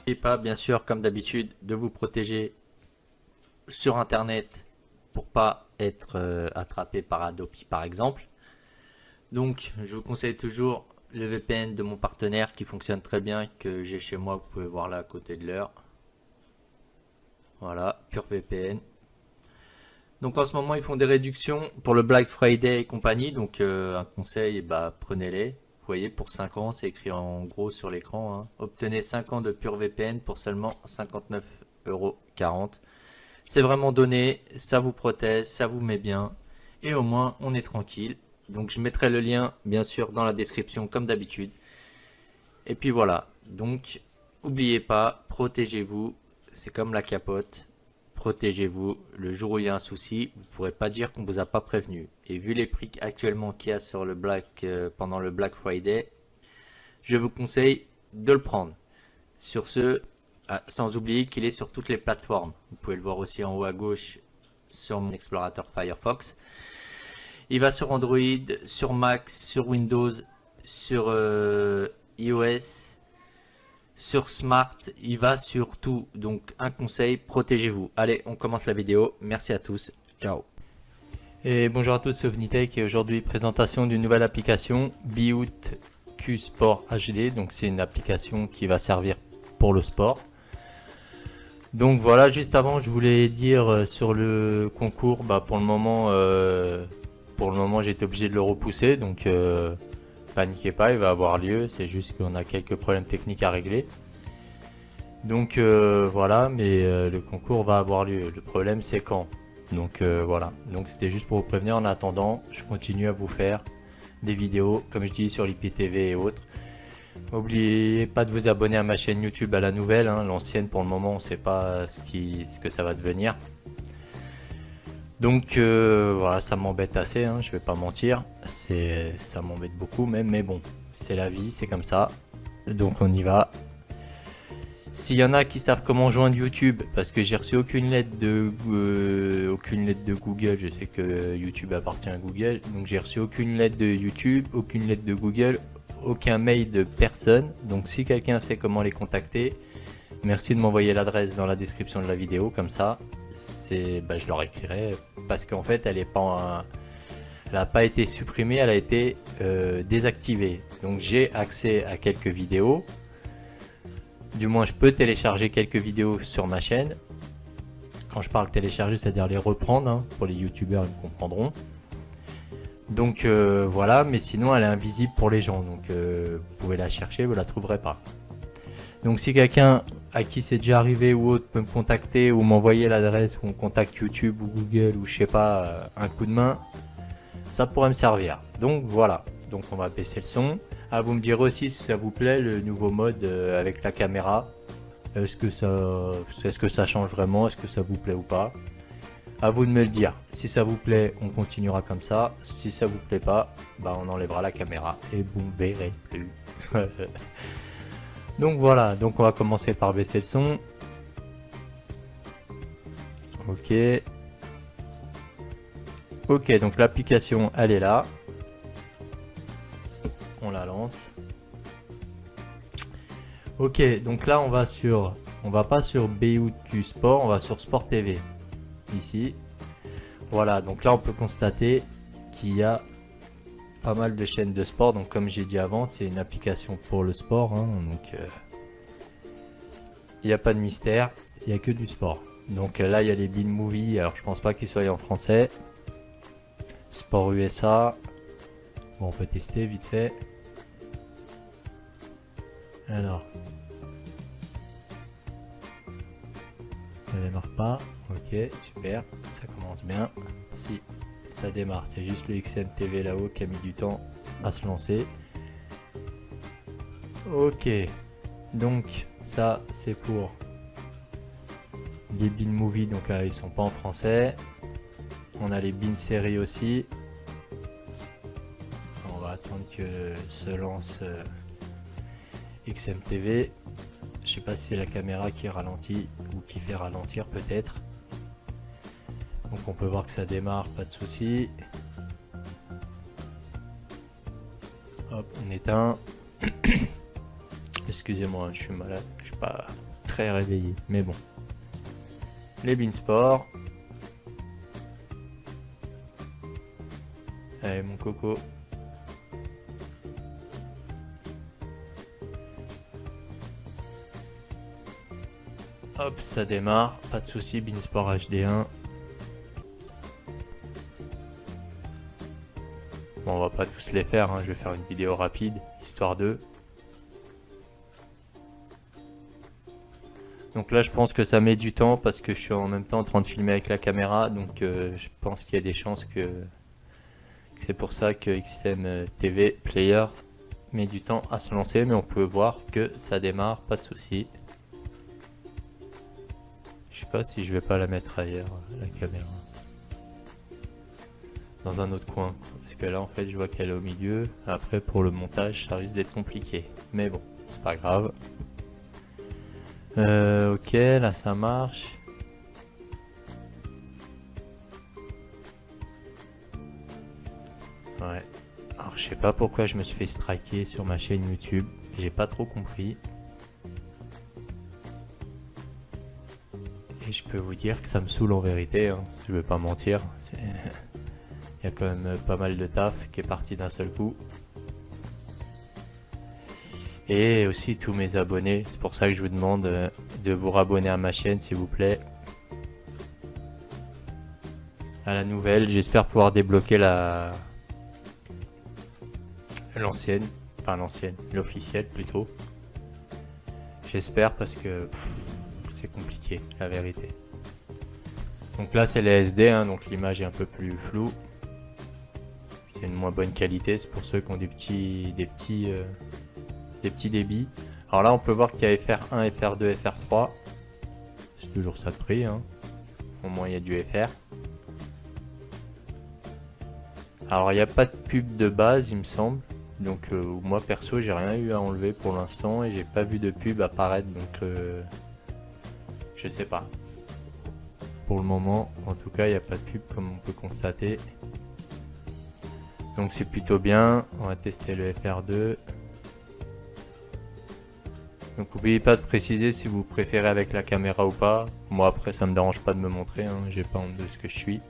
N'oubliez pas, bien sûr, comme d'habitude, de vous protéger sur Internet pour pas être attrapé par Adopi par exemple. Donc, je vous conseille toujours le VPN de mon partenaire qui fonctionne très bien, que j'ai chez moi, vous pouvez voir là à côté de l'heure. Voilà, PureVPN. Donc en ce moment, ils font des réductions pour le Black Friday et compagnie. Donc un conseil, bah, prenez-les. Vous voyez, pour 5 ans, c'est écrit en gros sur l'écran, hein. Obtenez 5 ans de PureVPN pour seulement 59,40 €. C'est vraiment donné, ça vous protège, ça vous met bien. Et au moins, on est tranquille. Donc je mettrai le lien, bien sûr, dans la description, comme d'habitude. Et puis voilà. Donc, n'oubliez pas, protégez-vous. C'est comme la capote. Protégez-vous. Le jour où il y a un souci, vous ne pourrez pas dire qu'on vous a pas prévenu. Et vu les prix actuellement qu'il y a sur le pendant le Black Friday, je vous conseille de le prendre. Sur ce, sans oublier qu'il est sur toutes les plateformes. Vous pouvez le voir aussi en haut à gauche sur mon explorateur Firefox. Il va sur Android, sur Mac, sur Windows, sur iOS, sur Smart, il va sur tout. Donc un conseil, protégez-vous. Allez, on commence la vidéo. Merci à tous. Ciao. Et bonjour à tous, c'est OVNITech et aujourd'hui présentation d'une nouvelle application Biout Q Sport HD. Donc c'est une application qui va servir pour le sport. Donc voilà, juste avant je voulais dire sur le concours, bah pour le moment j'ai été obligé de le repousser, donc paniquez pas, il va avoir lieu, c'est juste qu'on a quelques problèmes techniques à régler. Donc voilà, mais le concours va avoir lieu, le problème c'est quand. Donc voilà, donc c'était juste pour vous prévenir. En attendant, je continue à vous faire des vidéos, comme je dis, sur l'IPTV et autres. N'oubliez pas de vous abonner à ma chaîne YouTube, à la nouvelle, hein. L'ancienne pour le moment on ne sait pas ce que ça va devenir. Donc voilà, ça m'embête assez, hein, je vais pas mentir, ça m'embête beaucoup même, mais bon, c'est la vie, c'est comme ça, donc on y va. S'il y en a qui savent comment joindre YouTube, parce que j'ai reçu aucune lettre de Google, je sais que YouTube appartient à Google, donc j'ai reçu aucune lettre de YouTube, aucune lettre de Google, aucun mail de personne. Donc si quelqu'un sait comment les contacter, merci de m'envoyer l'adresse dans la description de la vidéo, comme ça je leur écrirai, parce qu'en fait elle n'a pas été supprimée, elle a été désactivée. Donc j'ai accès à quelques vidéos, du moins je peux télécharger quelques vidéos sur ma chaîne. Quand je parle télécharger, c'est-à-dire les reprendre, hein, pour les youtubeurs, ils me comprendront. Donc voilà, mais sinon elle est invisible pour les gens, donc vous pouvez la chercher, vous la trouverez pas. Donc si quelqu'un à qui c'est déjà arrivé ou autre peut me contacter ou m'envoyer l'adresse ou on contacte YouTube ou Google ou je sais pas, un coup de main, ça pourrait me servir. Donc voilà, donc on va baisser le son. Ah, vous me direz aussi si ça vous plaît le nouveau mode avec la caméra. Est-ce que ça change vraiment, est-ce que ça vous plaît ou pas? À vous de me le dire. Si ça vous plaît, on continuera comme ça. Si ça vous plaît pas, bah on enlèvera la caméra et vous ne verrez plus. Donc voilà, donc on va commencer par baisser le son. Ok. Ok, donc l'application elle est là. On la lance. Ok, donc là on va pas sur BOQ Sport, on va sur Sport TV. Ici. Voilà, donc là on peut constater qu'il y a pas mal de chaînes de sport. Donc comme j'ai dit avant, c'est une application pour le sport, hein, donc il n'y a pas de mystère, il n'y a que du sport. Donc là il y a les Bean Movie, alors je pense pas qu'ils soient en français. Sport USA, bon on peut tester vite fait. Alors ça démarre pas, ok super, ça commence bien. Si ça démarre, c'est juste le XMTV là-haut qui a mis du temps à se lancer. Ok, donc ça c'est pour les Bean Movie, donc là ils sont pas en français. On a les Bean Séries aussi. On va attendre que se lance XMTV. Je sais pas si c'est la caméra qui ralentit ou qui fait ralentir peut-être. Donc on peut voir que ça démarre, pas de souci. Hop, on éteint. Excusez-moi, je suis malade, je suis pas très réveillé, mais bon. Les Beansport. Allez, mon coco. Hop, ça démarre, pas de souci, Beansport HD1. Bon, on va pas tous les faire, hein. Je vais faire une vidéo rapide, histoire de. Donc là, je pense que ça met du temps parce que je suis en même temps en train de filmer avec la caméra, donc je pense qu'il y a des chances que c'est pour ça que XM TV Player met du temps à se lancer, mais on peut voir que ça démarre, pas de souci. Je sais pas si je vais pas la mettre ailleurs, la caméra. Dans un autre coin. Parce que là, en fait, je vois qu'elle est au milieu. Après, pour le montage, ça risque d'être compliqué. Mais bon, c'est pas grave. Ok, là, ça marche. Ouais. Alors, je sais pas pourquoi je me suis fait striker sur ma chaîne YouTube. J'ai pas trop compris. Et je peux vous dire que ça me saoule en vérité, hein. Je vais pas mentir. Il y a quand même pas mal de taf qui est parti d'un seul coup. Et aussi tous mes abonnés. C'est pour ça que je vous demande de vous rabonner à ma chaîne, s'il vous plaît. À la nouvelle, j'espère pouvoir débloquer l'ancienne. Enfin l'ancienne, l'officielle plutôt. J'espère parce que c'est compliqué, la vérité. Donc là c'est les SD, hein, donc l'image est un peu plus floue. C'est une moins bonne qualité, c'est pour ceux qui ont des petits débits. Alors là on peut voir qu'il y a FR1, FR2, FR3. C'est toujours ça de prix, hein. Au moins il y a du FR. Alors il n'y a pas de pub de base il me semble. Donc moi perso j'ai rien eu à enlever pour l'instant et j'ai pas vu de pub apparaître, donc je sais pas. Pour le moment en tout cas il n'y a pas de pub comme on peut constater. Donc c'est plutôt bien. On va tester le FR2. Donc n'oubliez pas de préciser si vous préférez avec la caméra ou pas. Moi après ça me dérange pas de me montrer, hein. J'ai pas honte de ce que je suis.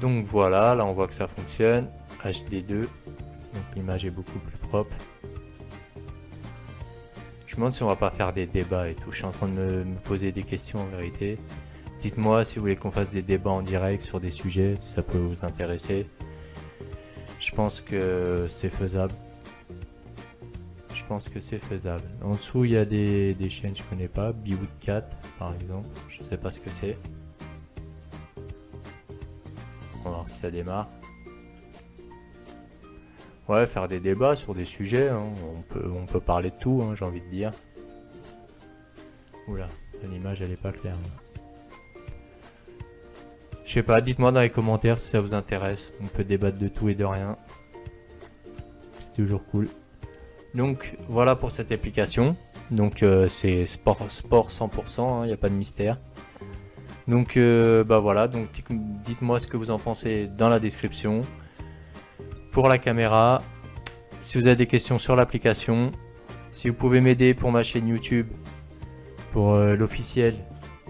Donc voilà, là on voit que ça fonctionne. HD2. Donc l'image est beaucoup plus propre. Je me demande si on va pas faire des débats et tout. Je suis en train de me poser des questions en vérité. Dites-moi si vous voulez qu'on fasse des débats en direct sur des sujets, si ça peut vous intéresser. Je pense que c'est faisable. Je pense que c'est faisable. En dessous, il y a des chaînes que je connais pas. Bewood4 par exemple. Je sais pas ce que c'est. On va voir si ça démarre. Ouais, faire des débats sur des sujets, hein. On peut parler de tout, hein, j'ai envie de dire. Oula, l'image elle est pas claire. Je sais pas, dites-moi dans les commentaires si ça vous intéresse. On peut débattre de tout et de rien. C'est toujours cool. Donc voilà pour cette application. Donc c'est sport 100%, il n'y a pas de mystère. Donc bah voilà, donc dites-moi ce que vous en pensez dans la description. Pour la caméra, si vous avez des questions sur l'application, si vous pouvez m'aider pour ma chaîne YouTube, pour l'officiel,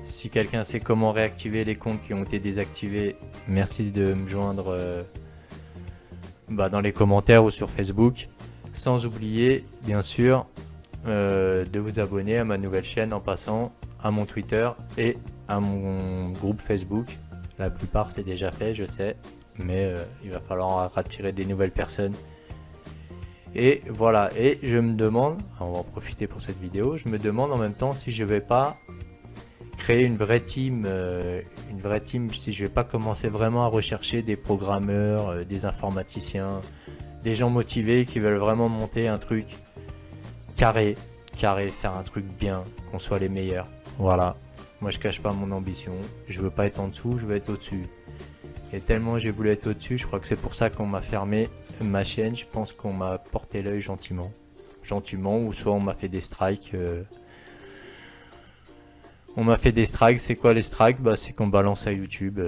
si quelqu'un sait comment réactiver les comptes qui ont été désactivés, merci de me joindre dans les commentaires ou sur Facebook. Sans oublier, bien sûr, de vous abonner à ma nouvelle chaîne en passant, à mon Twitter et à mon groupe Facebook. La plupart c'est déjà fait, je sais, mais il va falloir attirer des nouvelles personnes. Et voilà, et je me demande, on va en profiter pour cette vidéo, je me demande en même temps si je vais pas créer une vraie team, si je vais pas commencer vraiment à rechercher des programmeurs, des informaticiens, des gens motivés qui veulent vraiment monter un truc carré, faire un truc bien, qu'on soit les meilleurs. Voilà, moi je cache pas mon ambition, je veux pas être en dessous, je veux être au-dessus. Et tellement j'ai voulu être au-dessus, je crois que c'est pour ça qu'on m'a fermé ma chaîne. Je pense qu'on m'a porté l'œil gentiment, ou soit on m'a fait des strikes. On m'a fait des strikes. C'est quoi les strikes? Bah c'est qu'on balance à YouTube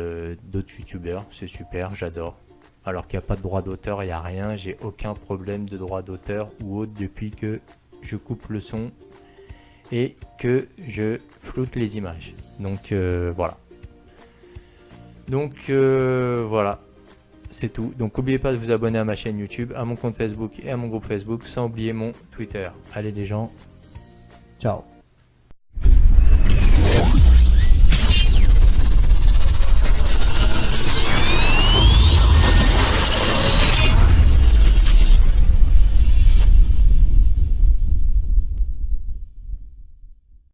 d'autres youtubeurs, c'est super, j'adore. Alors qu'il n'y a pas de droit d'auteur, il n'y a rien, j'ai aucun problème de droit d'auteur ou autre depuis que je coupe le son et que je floute les images. Donc voilà. Donc voilà, c'est tout. Donc n'oubliez pas de vous abonner à ma chaîne YouTube, à mon compte Facebook et à mon groupe Facebook, sans oublier mon Twitter. Allez les gens, ciao.